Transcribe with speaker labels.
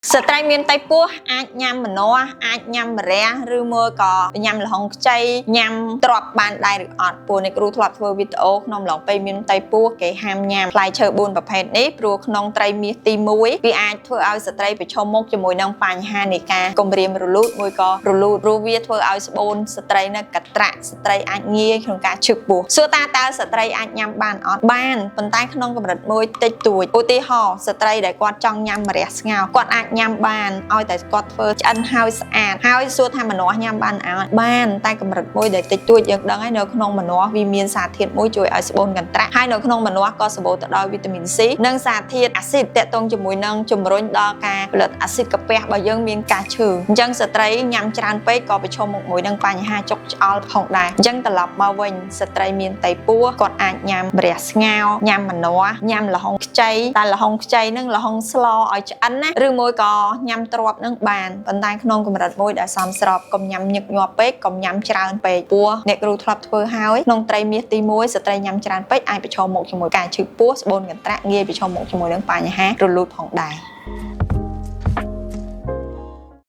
Speaker 1: ស្ត្រីមានតៃពោះអាចញ៉ាំម្នាស់អាចញ៉ាំម្រះឬមួយក៏ញ៉ាំល្ហុងខ្ចីញ៉ាំទ្រាប់បានដែរឬអត់ព្រោះអ្នកគ្រូធ្លាប់ធ្វើវីដេអូក្នុងឡងពេលមានតៃពោះគេហាមញ៉ាំផ្លែឈើ4ប្រភេទនេះព្រោះក្នុងត្រីមាសទី1វាអាចធ្វើឲ្យស្ត្រីប្រឈមមុខជាមួយនឹងបញ្ហានៃការគំរាមរលូតមួយក៏រលូតព្រោះវាធ្វើឲ្យស្បូនស្ត្រីនៅកត្រាក់ស្ត្រីអាចងាយក្នុងការឈឺពោះសួរតើស្ត្រីអាចញ៉ាំបានអត់បានប៉ុន្តែក្នុងកម្រិតមួយតិចតួចឧទាហរណ៍ស្ត្រីដែលគាត់ចង់ញ៉ាំម្រះស្ងោរគាត់អាចញ៉ាំបានឲ្យតែគាត់ធ្វើឆ្អិនហើយស្អាតហើយសួរថាម្នាស់ញ៉ាំបានអត់បានតែកម្រិតមួយដែលតិចតួចយើងដឹងហើយនៅក្នុងម្នាស់វាមានសារធាតុមួយជួយឲ្យស្បូនកន្ត្រាក់ហើយនៅក្នុងម្នាស់ក៏សម្បូរទៅដោយវីតាមីន C និងសារធាតុអាស៊ីតទាក់ទងជាមួយនឹងជំរុញដល់ការផលិតអាស៊ីតកាពះបើយើងមានការឈឺអញ្ចឹងស្ត្រីញ៉ាំច្រើនពេកក៏ប្រឈមមុខមួយនឹងបញ្ហាចុកឆ្អល់ផងដែរអញ្ចឹងត្រឡប់មកវិញស្ត្រីមានតៃពោះគាត់អាចញ៉ាំម្រះស្ងោរញ៉ាំម្នាស់ញ៉ាំល្ហុងខ្ចីតែល្ហុងខ្ចីនឹងល្ហុងស្លឲ្យឆ្អិនណាឬមួយក៏ញ៉ាំទ្រាប់នឹងបានប៉ុន្តែក្នុងកម្រិតមួយដែលសមស្របកុំញ៉ាំញឹកញាប់ពេកកុំញ៉ាំច្រើនពេកពោះអ្នកគ្រូធ្លាប់ធ្វើហើយក្នុងត្រីមាសទី1ស្ត្រីញ៉ាំច្រើនពេកអាចប្រឈមមុខជាមួយការឈឺពោះស្បូនកន្ត្រាក់ងាយប្រឈមមុខជាមួយនឹងបញ្ហារលូតផងដែរ